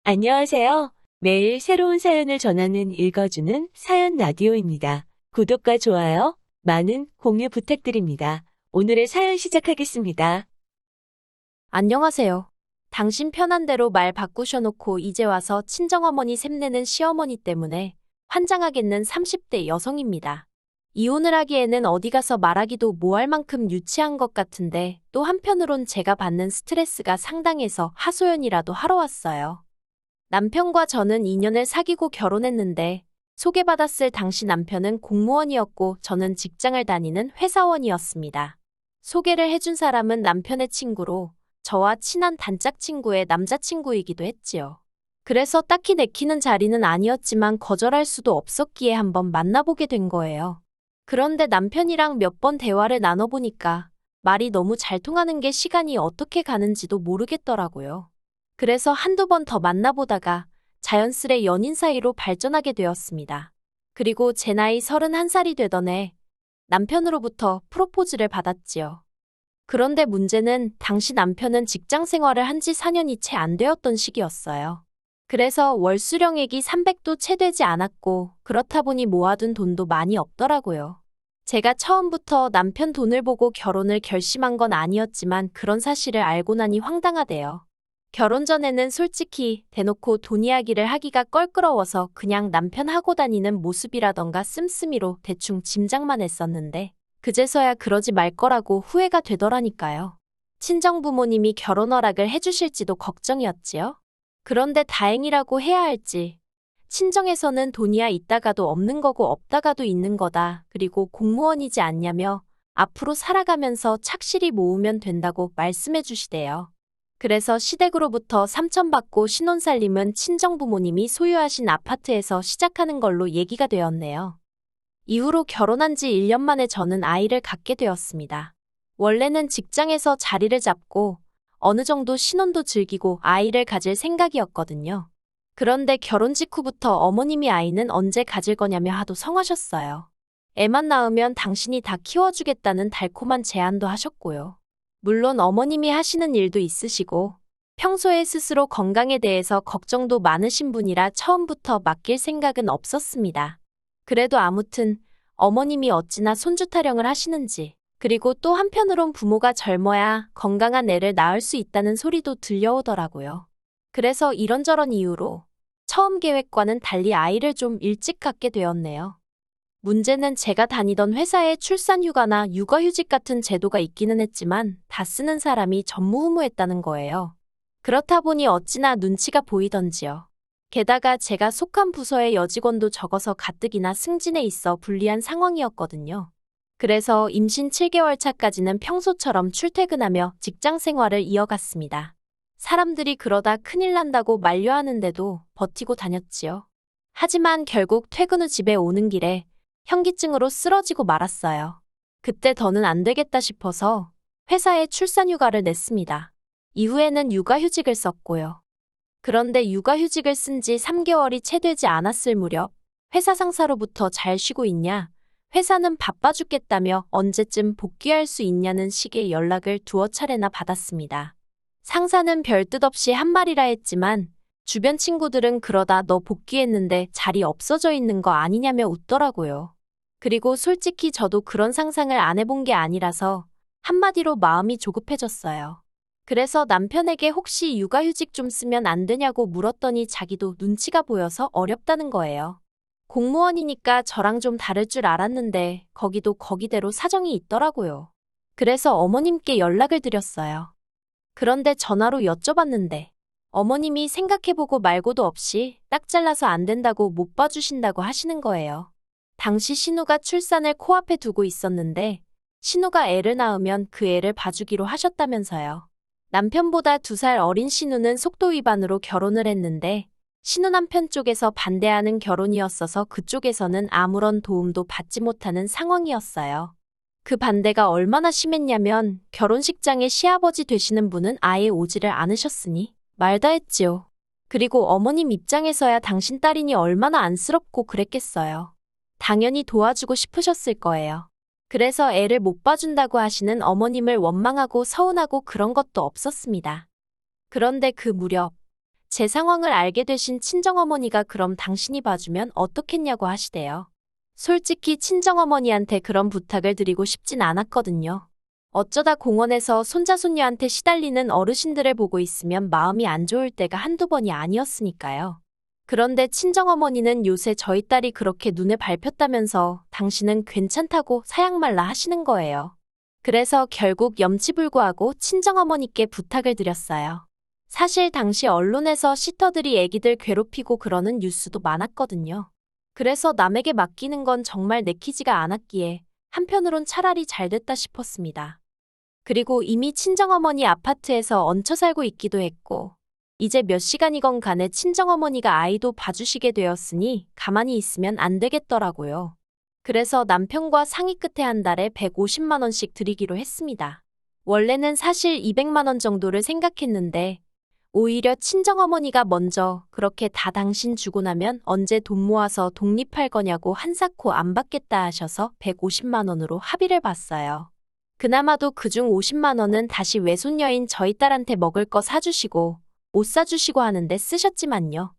안녕하세요. 매일 새로운 사연을 전하는 읽어주는 사연 라디오입니다. 구독과 좋아요, 많은 공유 부탁드립니다. 오늘의 사연 시작하겠습니다. 안녕하세요. 당신 편한 대로 말 바꾸셔놓고 이제 와서 친정어머니 샘내는 시어머니 때문에 환장하겠는 30대 여성입니다. 이혼을 하기에는 어디 가서 말하기도 뭐할 만큼 유치한 것 같은데 또 한편으론 제가 받는 스트레스가 상당해서 하소연이라도 하러 왔어요. 남편과 저는 2년을 사귀고 결혼했는데 소개받았을 당시 남편은 공무원이었고 저는 직장을 다니는 회사원이었습니다. 소개를 해준 사람은 남편의 친구로 저와 친한 단짝 친구의 남자친구이기도 했지요. 그래서 딱히 내키는 자리는 아니었지만 거절할 수도 없었기에 한번 만나보게 된 거예요. 그런데 남편이랑 몇 번 대화를 나눠보니까 말이 너무 잘 통하는 게 시간이 어떻게 가는지도 모르겠더라고요. 그래서 한두 번 더 만나보다가 자연스레 연인 사이로 발전하게 되었습니다. 그리고 제 나이 31살이 되던 해 남편으로부터 프로포즈를 받았지요. 그런데 문제는 당시 남편은 직장 생활을 한 지 4년이 채 안 되었던 시기였어요. 그래서 월 수령액이 300도 채 되지 않았고 그렇다 보니 모아둔 돈도 많이 없더라고요. 제가 처음부터 남편 돈을 보고 결혼을 결심한 건 아니었지만 그런 사실을 알고 나니 황당하대요. 결혼 전에는 솔직히 대놓고 돈 이야기를 하기가 껄끄러워서 그냥 남편 하고 다니는 모습이라던가 씀씀이로 대충 짐작만 했었는데 그제서야 그러지 말 거라고 후회가 되더라니까요. 친정부모님이 결혼 허락을 해주실지도 걱정이었지요. 그런데 다행이라고 해야 할지 친정에서는 돈이야 있다가도 없는 거고 없다가도 있는 거다. 그리고 공무원이지 않냐며 앞으로 살아가면서 착실히 모으면 된다고 말씀해 주시대요. 그래서 시댁으로부터 3천 받고 신혼살림은 친정부모님이 소유하신 아파트에서 시작하는 걸로 얘기가 되었네요. 이후로 결혼한 지 1년 만에 저는 아이를 갖게 되었습니다. 원래는 직장에서 자리를 잡고 어느 정도 신혼도 즐기고 아이를 가질 생각이었거든요. 그런데 결혼 직후부터 어머님이 아이는 언제 가질 거냐며 하도 성하셨어요. 애만 낳으면 당신이 다 키워주겠다는 달콤한 제안도 하셨고요. 물론 어머님이 하시는 일도 있으시고 평소에 스스로 건강에 대해서 걱정도 많으신 분이라 처음부터 맡길 생각은 없었습니다. 그래도 아무튼 어머님이 어찌나 손주 타령을 하시는지 그리고 또 한편으론 부모가 젊어야 건강한 애를 낳을 수 있다는 소리도 들려오더라고요. 그래서 이런저런 이유로 처음 계획과는 달리 아이를 좀 일찍 갖게 되었네요. 문제는 제가 다니던 회사에 출산휴가나 육아휴직 같은 제도가 있기는 했지만 다 쓰는 사람이 전무후무했다는 거예요. 그렇다 보니 어찌나 눈치가 보이던지요. 게다가 제가 속한 부서의 여직원도 적어서 가뜩이나 승진에 있어 불리한 상황이었거든요. 그래서 임신 7개월 차까지는 평소처럼 출퇴근하며 직장 생활을 이어갔습니다. 사람들이 그러다 큰일 난다고 만류하는데도 버티고 다녔지요. 하지만 결국 퇴근 후 집에 오는 길에 현기증으로 쓰러지고 말았어요. 그때 더는 안 되겠다 싶어서 회사에 출산휴가를 냈습니다. 이후에는 육아휴직을 썼고요. 그런데 육아휴직을 쓴 지 3개월이 채 되지 않았을 무렵 회사 상사로부터 잘 쉬고 있냐? 회사는 바빠 죽겠다며 언제쯤 복귀할 수 있냐는 식의 연락을 두어 차례나 받았습니다. 상사는 별 뜻 없이 한 말이라 했지만 주변 친구들은 그러다 너 복귀했는데 자리 없어져 있는 거 아니냐며 웃더라고요. 그리고 솔직히 저도 그런 상상을 안 해본 게 아니라서 한마디로 마음이 조급해졌어요. 그래서 남편에게 혹시 육아휴직 좀 쓰면 안 되냐고 물었더니 자기도 눈치가 보여서 어렵다는 거예요. 공무원이니까 저랑 좀 다를 줄 알았는데 거기도 거기대로 사정이 있더라고요. 그래서 어머님께 연락을 드렸어요. 그런데 전화로 여쭤봤는데 어머님이 생각해보고 말고도 없이 딱 잘라서 안 된다고 못 봐주신다고 하시는 거예요. 당시 신우가 출산을 코앞에 두고 있었는데 신우가 애를 낳으면 그 애를 봐주기로 하셨다면서요. 남편보다 2살 어린 신우는 속도 위반으로 결혼을 했는데 신우 남편 쪽에서 반대하는 결혼이었어서 그쪽에서는 아무런 도움도 받지 못하는 상황이었어요. 그 반대가 얼마나 심했냐면 결혼식장에 시아버지 되시는 분은 아예 오지를 않으셨으니 말다 했지요. 그리고 어머님 입장에서야 당신 딸이니 얼마나 안쓰럽고 그랬겠어요. 당연히 도와주고 싶으셨을 거예요. 그래서 애를 못 봐준다고 하시는 어머님을 원망하고 서운하고 그런 것도 없었습니다. 그런데 그 무렵 제 상황을 알게 되신 친정어머니가 그럼 당신이 봐주면 어떻겠냐고 하시대요. 솔직히 친정어머니한테 그런 부탁을 드리고 싶진 않았거든요. 어쩌다 공원에서 손자손녀한테 시달리는 어르신들을 보고 있으면 마음이 안 좋을 때가 한두 번이 아니었으니까요. 그런데 친정어머니는 요새 저희 딸이 그렇게 눈에 밟혔다면서 당신은 괜찮다고 사양말라 하시는 거예요. 그래서 결국 염치불구하고 친정어머니께 부탁을 드렸어요. 사실 당시 언론에서 시터들이 애기들 괴롭히고 그러는 뉴스도 많았거든요. 그래서 남에게 맡기는 건 정말 내키지가 않았기에 한편으론 차라리 잘 됐다 싶었습니다. 그리고 이미 친정어머니 아파트에서 얹혀 살고 있기도 했고 이제 몇 시간이건 간에 친정어머니가 아이도 봐주시게 되었으니 가만히 있으면 안 되겠더라고요. 그래서 남편과 상의 끝에 한 달에 150만 원씩 드리기로 했습니다. 원래는 사실 200만 원 정도를 생각했는데 오히려 친정어머니가 먼저 그렇게 다 당신 주고 나면 언제 돈 모아서 독립할 거냐고 한사코 안 받겠다 하셔서 150만 원으로 합의를 봤어요. 그나마도 그중 50만 원은 다시 외손녀인 저희 딸한테 먹을 거 사주시고 옷 사주시고 하는데 쓰셨지만요.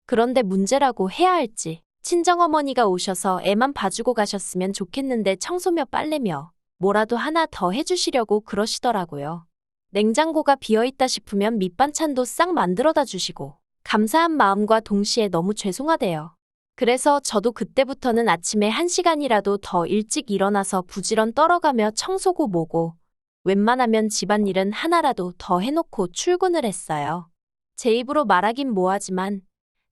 그런데 문제라고 해야 할지 친정어머니가 오셔서 애만 봐주고 가셨으면 좋겠는데 청소며 빨래며 뭐라도 하나 더 해주시려고 그러시더라고요. 냉장고가 비어있다 싶으면 밑반찬도 싹 만들어다 주시고 감사한 마음과 동시에 너무 죄송하대요. 그래서 저도 그때부터는 아침에 1시간이라도 더 일찍 일어나서 부지런 떨어가며 청소고 뭐고 웬만하면 집안일은 하나라도 더 해놓고 출근을 했어요. 제 입으로 말하긴 뭐하지만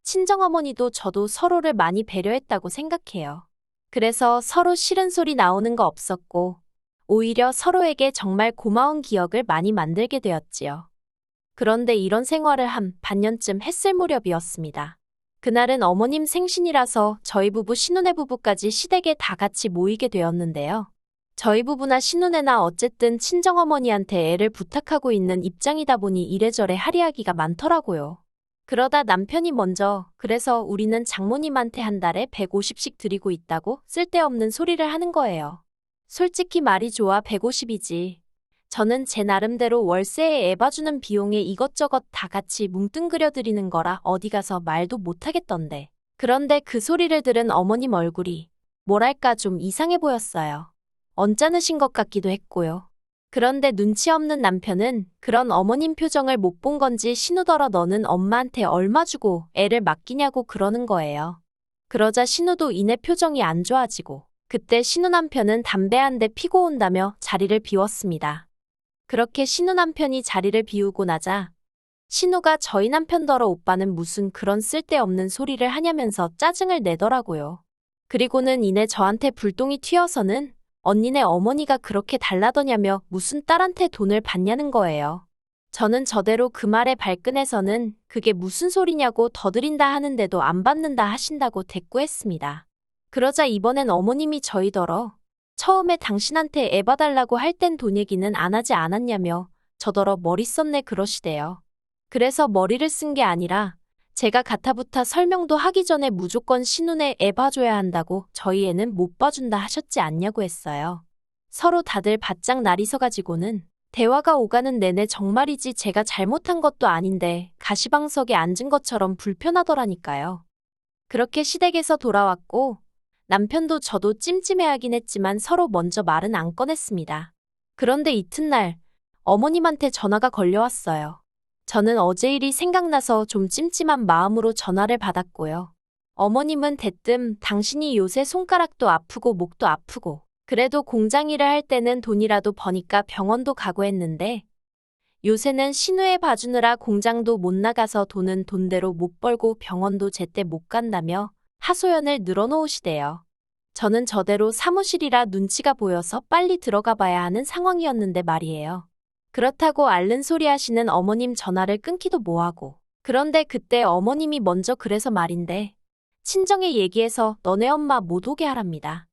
친정어머니도 저도 서로를 많이 배려했다고 생각해요. 그래서 서로 싫은 소리 나오는 거 없었고 오히려 서로에게 정말 고마운 기억을 많이 만들게 되었지요. 그런데 이런 생활을 한 반년쯤 했을 무렵이었습니다. 그날은 어머님 생신이라서 저희 부부 신혼의 부부까지 시댁에 다 같이 모이게 되었는데요. 저희 부부나 신혼애나 어쨌든 친정어머니한테 애를 부탁하고 있는 입장이다 보니 이래저래 할 이야기가 많더라고요. 그러다 남편이 먼저 그래서 우리는 장모님한테 한 달에 150씩 드리고 있다고 쓸데없는 소리를 하는 거예요. 솔직히 말이 좋아 150이지. 저는 제 나름대로 월세에 애 봐주는 비용에 이것저것 다 같이 뭉뚱그려 드리는 거라 어디 가서 말도 못하겠던데. 그런데 그 소리를 들은 어머님 얼굴이 뭐랄까 좀 이상해 보였어요. 언짢으신 것 같기도 했고요. 그런데 눈치 없는 남편은 그런 어머님 표정을 못 본 건지 신우더러 너는 엄마한테 얼마 주고 애를 맡기냐고 그러는 거예요. 그러자 신우도 이내 표정이 안 좋아지고 그때 신우 남편은 담배 한 대 피고 온다며 자리를 비웠습니다. 그렇게 신우 남편이 자리를 비우고 나자 신우가 저희 남편더러 오빠는 무슨 그런 쓸데없는 소리를 하냐면서 짜증을 내더라고요. 그리고는 이내 저한테 불똥이 튀어서는 언니네 어머니가 그렇게 달라더냐며 무슨 딸한테 돈을 받냐는 거예요. 저는 저대로 그 말에 발끈해서는 그게 무슨 소리냐고 더 드린다 하는데도 안 받는다 하신다고 대꾸했습니다. 그러자 이번엔 어머님이 저희더러 처음에 당신한테 애 봐달라고 할 땐 돈 얘기는 안 하지 않았냐며 저더러 머리 썼네 그러시대요. 그래서 머리를 쓴 게 아니라 제가 가타부타 설명도 하기 전에 무조건 신혼에 애 봐줘야 한다고 저희 애는 못 봐준다 하셨지 않냐고 했어요. 서로 다들 바짝 날이 서가지고는 대화가 오가는 내내 정말이지 제가 잘못한 것도 아닌데 가시방석에 앉은 것처럼 불편하더라니까요. 그렇게 시댁에서 돌아왔고 남편도 저도 찜찜해하긴 했지만 서로 먼저 말은 안 꺼냈습니다. 그런데 이튿날 어머님한테 전화가 걸려왔어요. 저는 어제 일이 생각나서 좀 찜찜한 마음으로 전화를 받았고요. 어머님은 대뜸 당신이 요새 손가락도 아프고 목도 아프고 그래도 공장 일을 할 때는 돈이라도 버니까 병원도 가고 했는데 요새는 신우애 봐주느라 공장도 못 나가서 돈은 돈대로 못 벌고 병원도 제때 못 간다며 하소연을 늘어놓으시대요. 저는 저대로 사무실이라 눈치가 보여서 빨리 들어가 봐야 하는 상황이었는데 말이에요. 그렇다고 앓는 소리 하시는 어머님 전화를 끊기도 뭐하고. 그런데 그때 어머님이 먼저 그래서 말인데 친정에 얘기해서 너네 엄마 못 오게 하랍니다.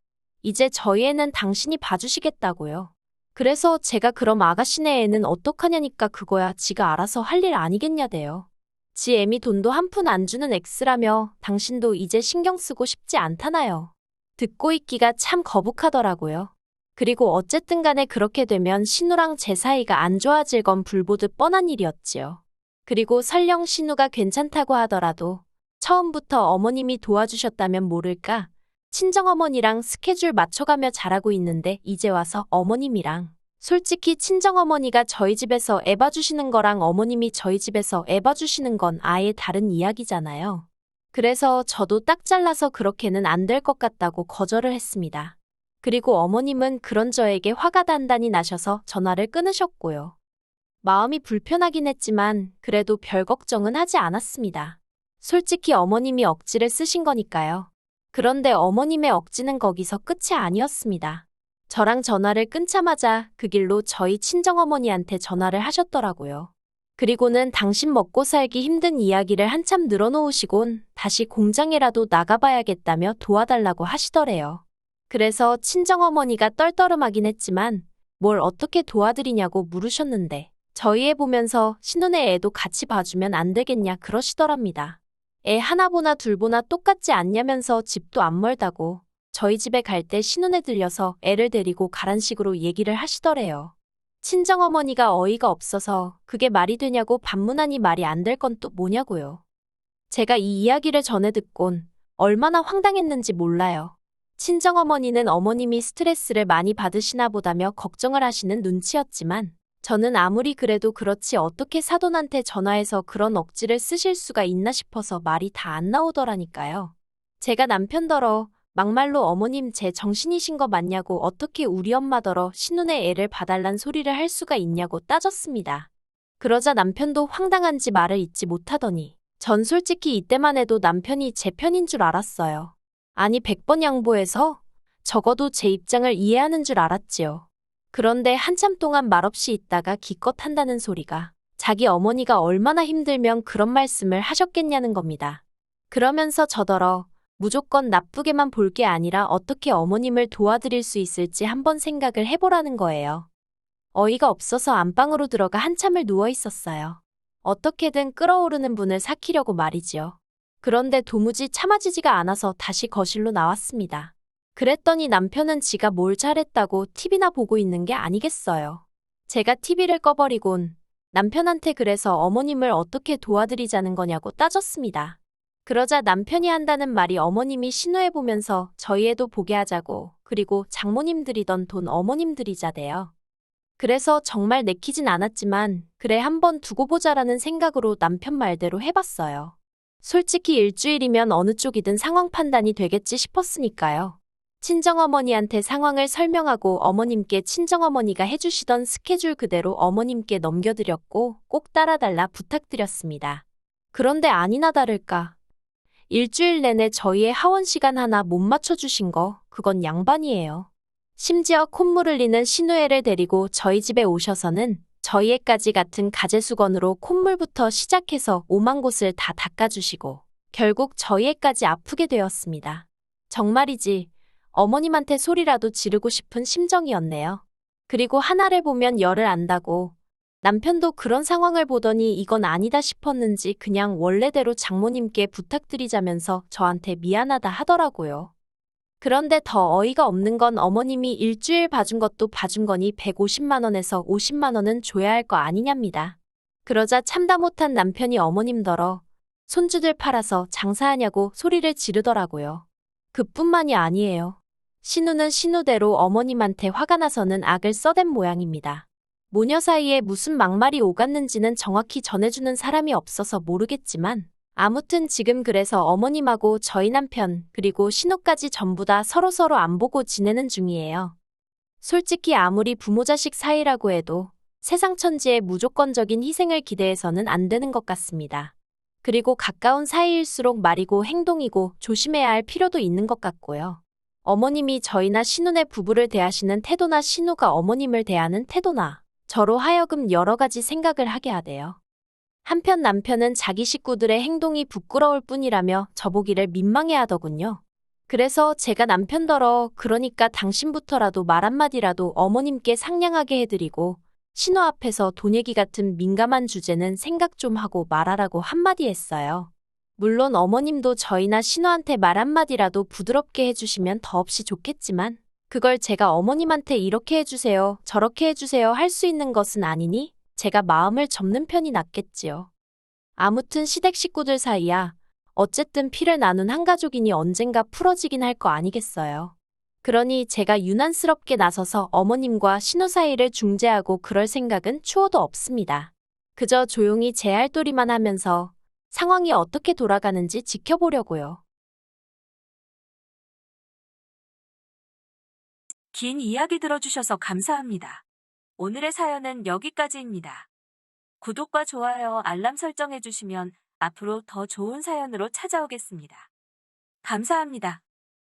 이제 저희 애는 당신이 봐주시겠다고요. 그래서 제가 그럼 아가씨네 애는 어떡하냐니까 그거야 지가 알아서 할 일 아니겠냐대요. 지 애미 돈도 한 푼 안 주는 엑스라며 당신도 이제 신경 쓰고 싶지 않다나요. 듣고 있기가 참 거북하더라고요. 그리고 어쨌든 간에 그렇게 되면 신우랑 제 사이가 안 좋아질 건 불보듯 뻔한 일이었지요. 그리고 설령 신우가 괜찮다고 하더라도 처음부터 어머님이 도와주셨다면 모를까? 친정어머니랑 스케줄 맞춰가며 자라고 있는데 이제 와서 어머님이랑. 솔직히 친정어머니가 저희 집에서 애 봐주시는 거랑 어머님이 저희 집에서 애 봐주시는 건 아예 다른 이야기잖아요. 그래서 저도 딱 잘라서 그렇게는 안 될 것 같다고 거절을 했습니다. 그리고 어머님은 그런 저에게 화가 단단히 나셔서 전화를 끊으셨고요. 마음이 불편하긴 했지만 그래도 별 걱정은 하지 않았습니다. 솔직히 어머님이 억지를 쓰신 거니까요. 그런데 어머님의 억지는 거기서 끝이 아니었습니다. 저랑 전화를 끊자마자 그 길로 저희 친정어머니한테 전화를 하셨더라고요. 그리고는 당신 먹고 살기 힘든 이야기를 한참 늘어놓으시곤 다시 공장에라도 나가봐야겠다며 도와달라고 하시더래요. 그래서 친정어머니가 떨떠름하긴 했지만 뭘 어떻게 도와드리냐고 물으셨는데 저희 애 보면서 신혼의 애도 같이 봐주면 안 되겠냐 그러시더랍니다. 애 하나 보나 둘 보나 똑같지 않냐면서 집도 안 멀다고 저희 집에 갈 때 신혼에 들려서 애를 데리고 가란 식으로 얘기를 하시더래요. 친정어머니가 어이가 없어서 그게 말이 되냐고 반문하니 말이 안 될 건 또 뭐냐고요. 제가 이 이야기를 전해 듣곤 얼마나 황당했는지 몰라요. 친정어머니는 어머님이 스트레스를 많이 받으시나 보다며 걱정을 하시는 눈치였지만 저는 아무리 그래도 그렇지 어떻게 사돈한테 전화해서 그런 억지를 쓰실 수가 있나 싶어서 말이 다 안 나오더라니까요. 제가 남편더러 막말로 어머님 제 정신이신 거 맞냐고 어떻게 우리 엄마더러 신혼의 애를 봐달란 소리를 할 수가 있냐고 따졌습니다. 그러자 남편도 황당한지 말을 잇지 못하더니 전 솔직히 이때만 해도 남편이 제 편인 줄 알았어요. 아니 100번 양보해서 적어도 제 입장을 이해하는 줄 알았지요. 그런데 한참 동안 말없이 있다가 기껏 한다는 소리가 자기 어머니가 얼마나 힘들면 그런 말씀을 하셨겠냐는 겁니다. 그러면서 저더러 무조건 나쁘게만 볼 게 아니라 어떻게 어머님을 도와드릴 수 있을지 한번 생각을 해보라는 거예요. 어이가 없어서 안방으로 들어가 한참을 누워 있었어요. 어떻게든 끓어오르는 분을 삭히려고 말이지요. 그런데 도무지 참아지지가 않아서 다시 거실로 나왔습니다. 그랬더니 남편은 지가 뭘 잘했다고 TV나 보고 있는 게 아니겠어요. 제가 TV를 꺼버리곤 남편한테 그래서 어머님을 어떻게 도와드리자는 거냐고 따졌습니다. 그러자 남편이 한다는 말이 어머님이 신우해보면서 저희 애도 보게 하자고 그리고 장모님 들이던 돈 어머님 들이자대요. 그래서 정말 내키진 않았지만 그래 한번 두고 보자라는 생각으로 남편 말대로 해봤어요. 솔직히 일주일이면 어느 쪽이든 상황 판단이 되겠지 싶었으니까요. 친정어머니한테 상황을 설명하고 어머님께 친정어머니가 해주시던 스케줄 그대로 어머님께 넘겨드렸고 꼭 따라달라 부탁드렸습니다. 그런데 아니나 다를까. 일주일 내내 저희의 하원 시간 하나 못 맞춰주신 거 그건 양반이에요. 심지어 콧물 흘리는 신우애를 데리고 저희 집에 오셔서는 저희 애까지 같은 가재수건으로 콧물부터 시작해서 오만 곳을 다 닦아주시고 결국 저희 애까지 아프게 되었습니다. 정말이지 어머님한테 소리라도 지르고 싶은 심정이었네요. 그리고 하나를 보면 열을 안다고 남편도 그런 상황을 보더니 이건 아니다 싶었는지 그냥 원래대로 장모님께 부탁드리자면서 저한테 미안하다 하더라고요. 그런데 더 어이가 없는 건 어머님이 일주일 봐준 것도 봐준 거니 150만 원에서 50만 원은 줘야 할 거 아니냐입니다. 그러자 참다 못한 남편이 어머님더러 손주들 팔아서 장사하냐고 소리를 지르더라고요. 그뿐만이 아니에요. 신우는 신우대로 어머님한테 화가 나서는 악을 써댄 모양입니다. 모녀 사이에 무슨 막말이 오갔는지는 정확히 전해주는 사람이 없어서 모르겠지만 아무튼 지금 그래서 어머님하고 저희 남편 그리고 신우까지 전부 다 서로서로 안 보고 지내는 중이에요. 솔직히 아무리 부모 자식 사이라고 해도 세상 천지에 무조건적인 희생을 기대해서는 안 되는 것 같습니다. 그리고 가까운 사이일수록 말이고 행동이고 조심해야 할 필요도 있는 것 같고요. 어머님이 저희나 신우네 부부를 대하시는 태도나 신우가 어머님을 대하는 태도나 저로 하여금 여러 가지 생각을 하게 하대요. 한편 남편은 자기 식구들의 행동이 부끄러울 뿐이라며 저보기를 민망해하더군요. 그래서 제가 남편더러 그러니까 당신부터라도 말 한마디라도 어머님께 상냥하게 해드리고 신우 앞에서 돈 얘기 같은 민감한 주제는 생각 좀 하고 말하라고 한마디 했어요. 물론 어머님도 저희나 신우한테 말 한마디라도 부드럽게 해주시면 더없이 좋겠지만 그걸 제가 어머님한테 이렇게 해주세요, 저렇게 해주세요 할 수 있는 것은 아니니 제가 마음을 접는 편이 낫겠지요. 아무튼 시댁 식구들 사이야. 어쨌든 피를 나눈 한 가족이니 언젠가 풀어지긴 할 거 아니겠어요. 그러니 제가 유난스럽게 나서서 어머님과 신우 사이를 중재하고 그럴 생각은 추호도 없습니다. 그저 조용히 제 할 도리만 하면서 상황이 어떻게 돌아가는지 지켜보려고요. 긴 이야기 들어주셔서 감사합니다. 오늘의 사연은 여기까지입니다. 구독과 좋아요, 알람 설정해주시면 앞으로 더 좋은 사연으로 찾아오겠습니다. 감사합니다.